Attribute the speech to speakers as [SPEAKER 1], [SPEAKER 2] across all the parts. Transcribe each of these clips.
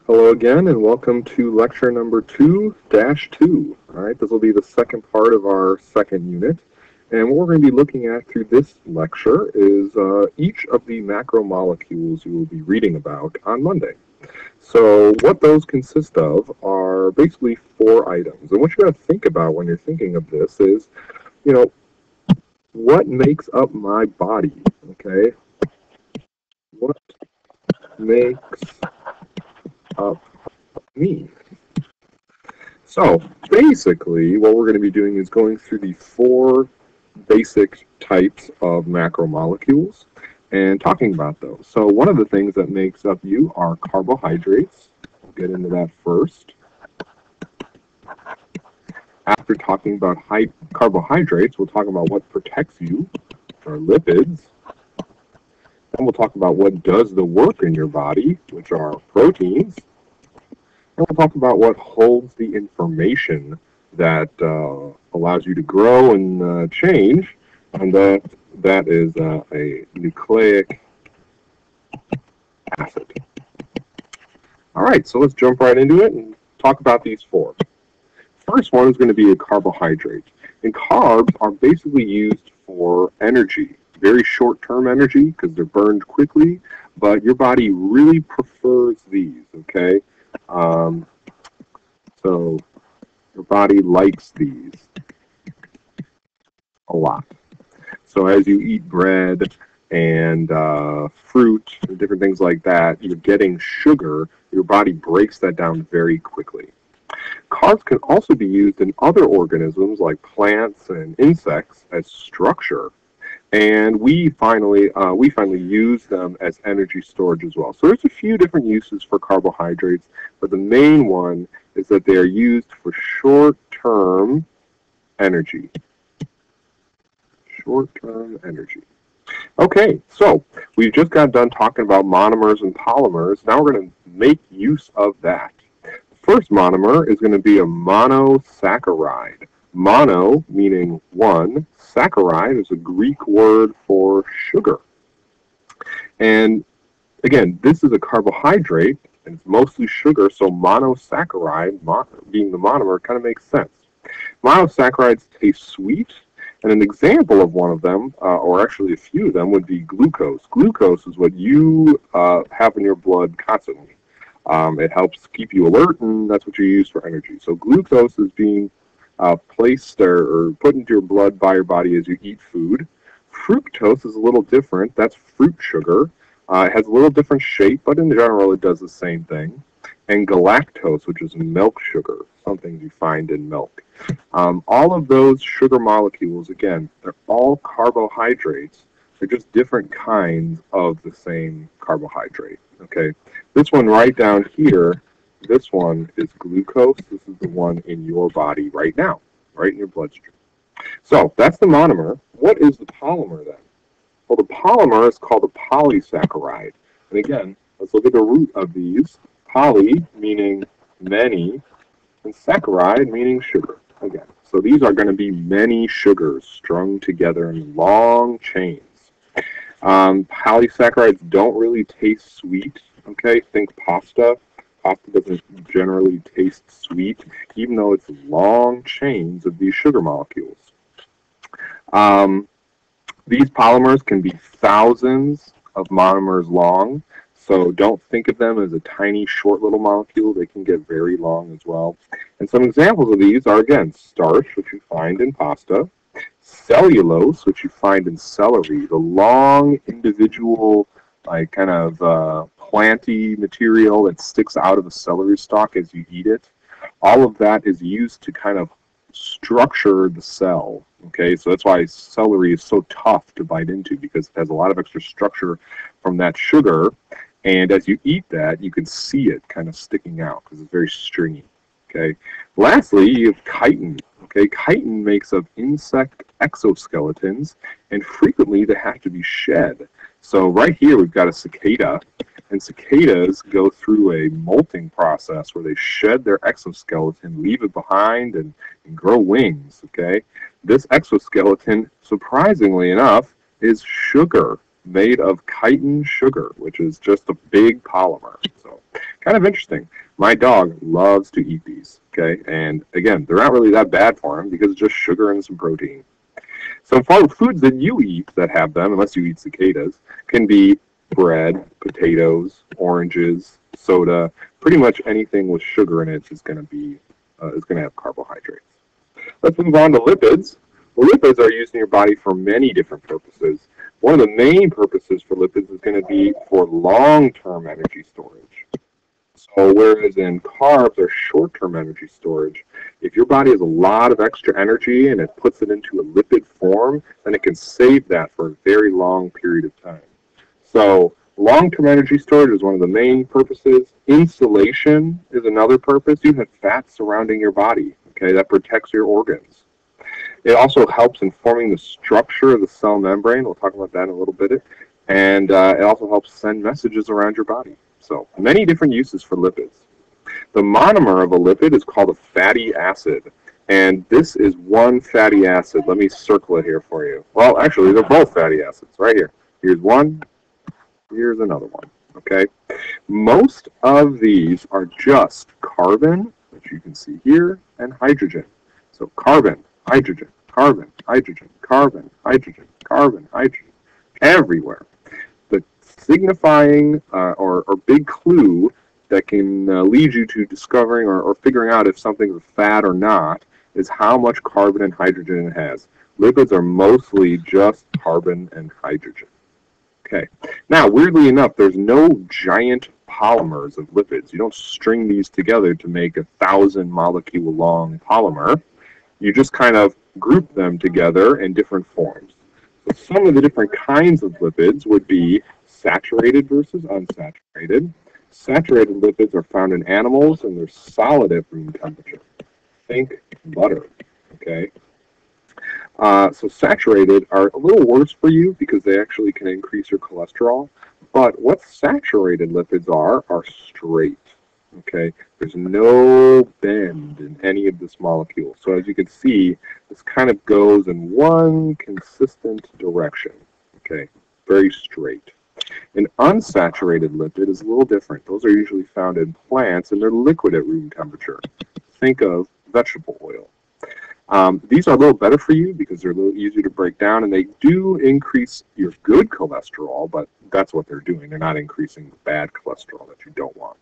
[SPEAKER 1] Hello again, and welcome to lecture number 2-2. All right, this will be the second part of our second unit. And what we're going to be looking at through this lecture is each of the macromolecules you will be reading about on Monday. So what those consist of are basically four items. And what you got to think about when you're thinking of this is, you know, what makes up my body, okay? What makes up me? So basically, what we're going to be doing is going through the four basic types of macromolecules and talking about those. So one of the things that makes up you are carbohydrates. We'll get into that first. After talking about carbohydrates, we'll talk about what protects you, which are lipids. Then we'll talk about what does the work in your body, which are proteins. And we'll talk about what holds the information that allows you to grow and change, and that is a nucleic acid. All right, so let's jump right into it and talk about these four. First one is going to be a carbohydrate. And carbs are basically used for energy, very short-term energy because they're burned quickly, but your body really prefers these, okay? So your body likes these a lot. So as you eat bread and fruit and different things like that, you're getting sugar. Your body breaks that down very quickly. Carbs can also be used in other organisms like plants and insects as structure. And we finally use them as energy storage as well. So there's a few different uses for carbohydrates, but the main one is that they are used for short-term energy. Short-term energy. Okay, so we've just got done talking about monomers and polymers. Now we're going to make use of that. The first monomer is going to be a monosaccharide. Mono meaning one, saccharide is a Greek word for sugar. And again, this is a carbohydrate, and it's mostly sugar, so monosaccharide, being the monomer, kind of makes sense. Monosaccharides taste sweet, and an example of one of them, or actually a few of them, would be glucose. Glucose is what you have in your blood constantly. It helps keep you alert, and that's what you use for energy. So glucose is being placed or put into your blood by your body as you eat food. Fructose is a little different. That's fruit sugar. It has a little different shape, but in general it does the same thing. And galactose, which is milk sugar, something you find in milk. All of those sugar molecules, again, they're all carbohydrates. They're just different kinds of the same carbohydrate. Okay, this one right down here, this one is glucose. This is the one in your body right now, right in your bloodstream. So that's the monomer. What is the polymer then? Well, the polymer is called a polysaccharide. And again, let's look at the root of these. Poly meaning many, and saccharide meaning sugar. Again, so these are going to be many sugars strung together in long chains. Polysaccharides don't really taste sweet. Okay, think pasta. Pasta doesn't generally taste sweet, even though it's long chains of these sugar molecules. These polymers can be thousands of monomers long, so don't think of them as a tiny, short little molecule. They can get very long as well. And some examples of these are, again, starch, which you find in pasta, cellulose, which you find in celery, the long, individual, like kind of planty material that sticks out of the celery stalk as you eat it. All of that is used to kind of structure the cell. Okay, so that's why celery is so tough to bite into, because it has a lot of extra structure from that sugar. And as you eat that, you can see it kind of sticking out because it's very stringy. Okay. Lastly, you have chitin. Okay, chitin makes up insect exoskeletons, and frequently they have to be shed. So right here we've got a cicada, and cicadas go through a molting process where they shed their exoskeleton, leave it behind, and grow wings. Okay, this exoskeleton, surprisingly enough, is sugar made of chitin sugar, which is just a big polymer. So Kind of interesting. My dog loves to eat these, okay? And again, they're not really that bad for him because it's just sugar and some protein. So foods that you eat that have them, unless you eat cicadas, can be bread, potatoes, oranges, soda. Pretty much anything with sugar in it is going to have carbohydrates. Let's move on to lipids. Well, lipids are used in your body for many different purposes. One of the main purposes for lipids is going to be for long-term energy storage. So whereas in carbs are short-term energy storage, if your body has a lot of extra energy and it puts it into a lipid form, then it can save that for a very long period of time. So long-term energy storage is one of the main purposes. Insulation is another purpose. You have fat surrounding your body, okay, that protects your organs. It also helps in forming the structure of the cell membrane. We'll talk about that in a little bit. And it also helps send messages around your body. So many different uses for lipids. The monomer of a lipid is called a fatty acid. And this is one fatty acid. Let me circle it here for you. Well, actually, they're both fatty acids right here. Here's one. Here's another one. Okay. Most of these are just carbon, which you can see here, and hydrogen. So carbon, hydrogen, carbon, hydrogen, carbon, hydrogen, carbon, hydrogen, everywhere. The signifying or big clue that can lead you to discovering or figuring out if something's a fat or not is how much carbon and hydrogen it has. Lipids are mostly just carbon and hydrogen. Okay. Now, weirdly enough, there's no giant polymers of lipids. You don't string these together to make a 1,000-molecule long polymer. You just kind of group them together in different forms. So some of the different kinds of lipids would be saturated versus unsaturated. Saturated lipids are found in animals, and they're solid at room temperature. Think butter, okay? So saturated are a little worse for you because they actually can increase your cholesterol. But what saturated lipids are straight, okay? There's no bend in any of this molecule. So as you can see, this kind of goes in one consistent direction, okay? Very straight. An unsaturated lipid is a little different. Those are usually found in plants, and they're liquid at room temperature. Think of vegetable oil. These are a little better for you because they're a little easier to break down, and they do increase your good cholesterol, but that's what they're doing. They're not increasing the bad cholesterol that you don't want.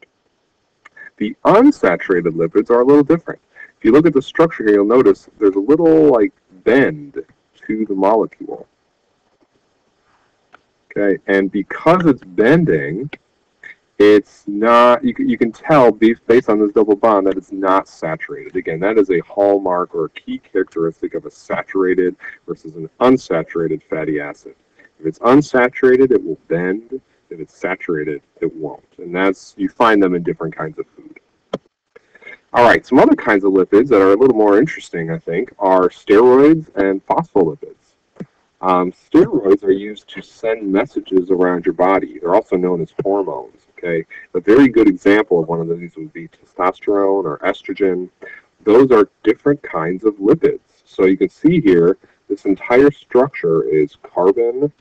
[SPEAKER 1] The unsaturated lipids are a little different. If you look at the structure here, you'll notice there's a little like bend to the molecule. Okay, and because it's bending, it's not, you can tell based on this double bond that it's not saturated. Again, that is a hallmark or a key characteristic of a saturated versus an unsaturated fatty acid. If it's unsaturated, it will bend. If it's saturated, it won't. And you find them in different kinds of food. All right, some other kinds of lipids that are a little more interesting, I think, are steroids and phospholipids. Steroids are used to send messages around your body. They're also known as hormones. Okay, a very good example of one of these would be testosterone or estrogen. Those are different kinds of lipids. So you can see here, this entire structure is carbon.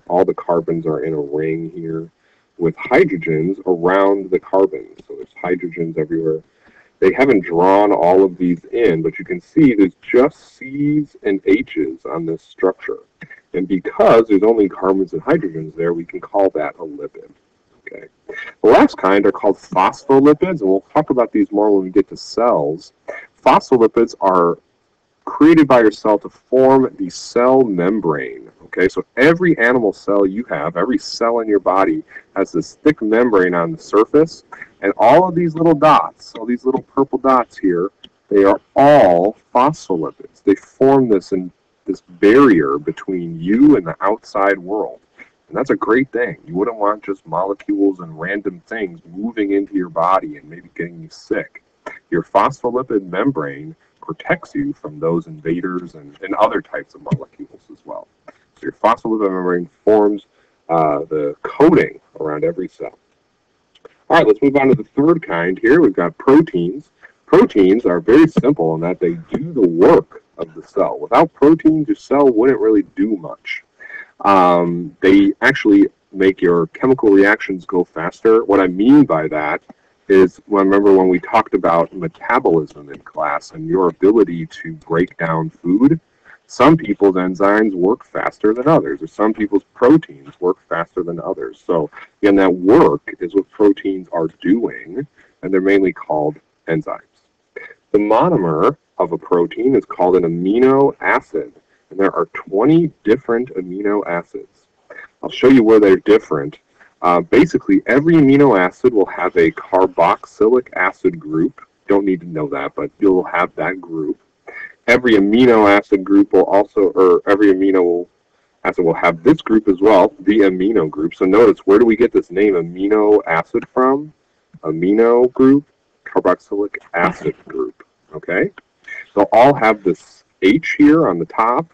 [SPEAKER 1] All the carbons are in a ring here with hydrogens around the carbons. So there's hydrogens everywhere. They haven't drawn all of these in, but you can see there's just C's and H's on this structure. And because there's only carbons and hydrogens there, we can call that a lipid. Okay. The last kind are called phospholipids, and we'll talk about these more when we get to cells. Phospholipids are created by your cell to form the cell membrane. Okay, so every animal cell you have, every cell in your body has this thick membrane on the surface, and all of these little dots, all these little purple dots here, they are all phospholipids. They form this barrier between you and the outside world. And that's a great thing. You wouldn't want just molecules and random things moving into your body and maybe getting you sick. Your phospholipid membrane protects you from those invaders and other types of molecules as well. So your phospholipid membrane forms the coating around every cell. All right, let's move on to the third kind here. We've got proteins. Proteins are very simple in that they do the work of the cell. Without proteins, your cell wouldn't really do much. They actually make your chemical reactions go faster. What I mean by that is, remember when we talked about metabolism in class and your ability to break down food? Some people's enzymes work faster than others, or some people's proteins work faster than others. So again, that work is what proteins are doing, and they're mainly called enzymes. The monomer of a protein is called an amino acid, and there are 20 different amino acids. I'll show you where they're different. Basically, every amino acid will have a carboxylic acid group. Don't need to know that, but you'll have that group. Every amino acid group will also, or every amino acid will have this group as well, the amino group. So notice, where do we get this name amino acid from? Amino group, carboxylic acid group, okay? They'll all have this H here on the top,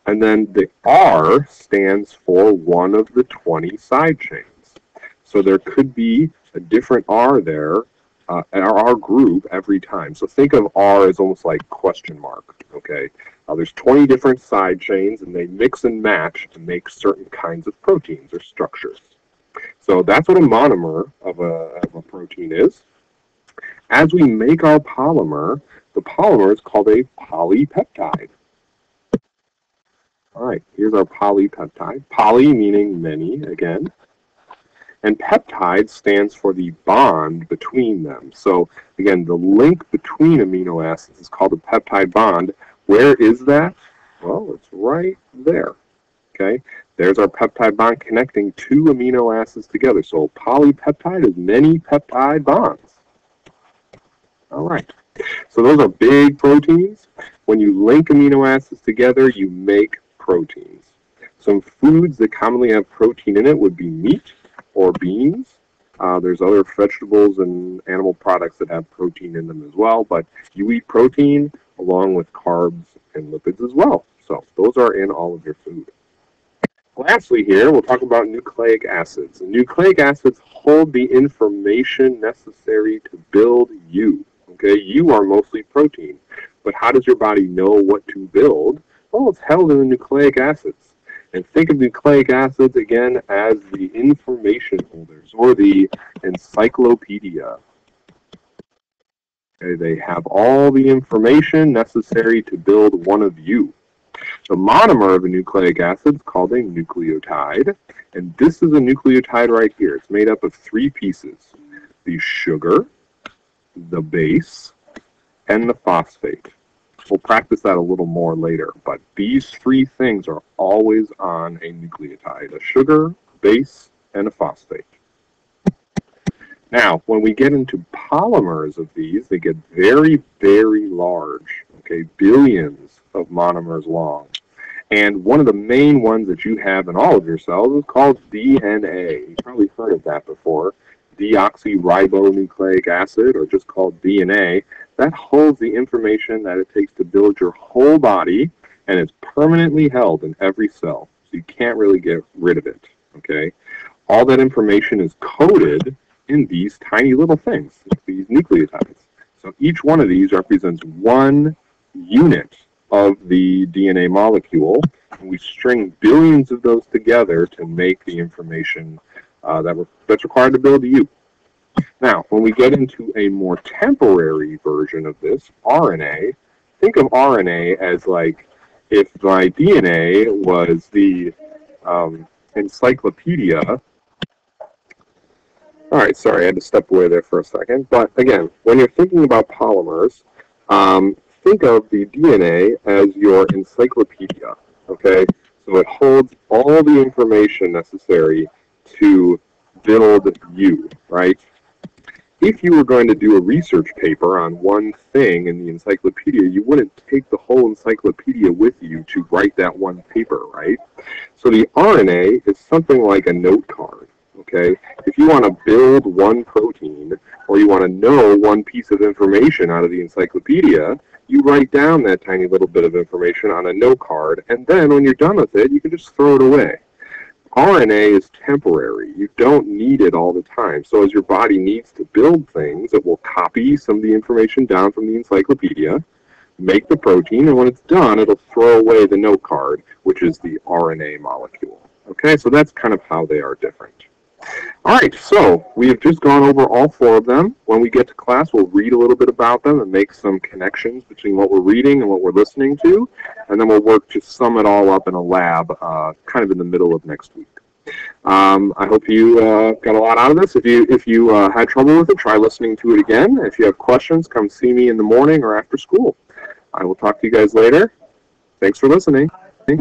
[SPEAKER 1] and then the R stands for one of the 20 side chains. So there could be a different R there, R group every time. So think of R as almost like question mark, okay? There's 20 different side chains, and they mix and match to make certain kinds of proteins or structures. So that's what a monomer of a protein is. As we make our polymer, the polymer is called a polypeptide. All right, here's our polypeptide. Poly meaning many, again. And peptide stands for the bond between them. So again, the link between amino acids is called a peptide bond. Where is that? Well, it's right there. Okay, there's our peptide bond connecting two amino acids together. So polypeptide is many peptide bonds. All right, so those are big proteins. When you link amino acids together, you make proteins. Some foods that commonly have protein in it would be meat or beans. There's other vegetables and animal products that have protein in them as well, but you eat protein along with carbs and lipids as well. So those are in all of your food. Lastly here, we'll talk about nucleic acids. And nucleic acids hold the information necessary to build you. Okay, you are mostly protein, but how does your body know what to build? Well, it's held in the nucleic acids. And think of nucleic acids, again, as the information holders, or the encyclopedia. Okay, they have all the information necessary to build one of you. The monomer of a nucleic acid is called a nucleotide, and this is a nucleotide right here. It's made up of 3 pieces: the sugar, the base, and the phosphate. We'll practice that a little more later, but these 3 things are always on a nucleotide: a sugar, a base, and a phosphate. Now, when we get into polymers of these, they get very, very large, okay, billions of monomers long. And one of the main ones that you have in all of your cells is called DNA. You've probably heard of that before. Deoxyribonucleic acid, or just called DNA, that holds the information that it takes to build your whole body, and it's permanently held in every cell, so you can't really get rid of it, okay? All that information is coded in these tiny little things, these nucleotides. So each one of these represents one unit of the DNA molecule, and we string billions of those together to make the information that's required to build you. Now, when we get into a more temporary version of this, RNA, think of RNA as like if my DNA was the encyclopedia. All right, sorry, I had to step away there for a second. But again, when you're thinking about polymers, think of the DNA as your encyclopedia, okay? So it holds all the information necessary to build you, right? If you were going to do a research paper on one thing in the encyclopedia, you wouldn't take the whole encyclopedia with you to write that one paper, right? So the RNA is something like a note card, okay? If you want to build one protein, or you want to know one piece of information out of the encyclopedia, you write down that tiny little bit of information on a note card, and then when you're done with it, you can just throw it away. RNA is temporary. You don't need it all the time. So as your body needs to build things, it will copy some of the information down from the encyclopedia, make the protein, and when it's done, it'll throw away the note card, which is the RNA molecule. Okay, so that's kind of how they are different. All right, so we have just gone over all 4 of them. When we get to class, we'll read a little bit about them and make some connections between what we're reading and what we're listening to, and then we'll work to sum it all up in a lab kind of in the middle of next week. I hope you got a lot out of this. If you had trouble with it, try listening to it again. If you have questions, come see me in the morning or after school. I will talk to you guys later. Thanks for listening.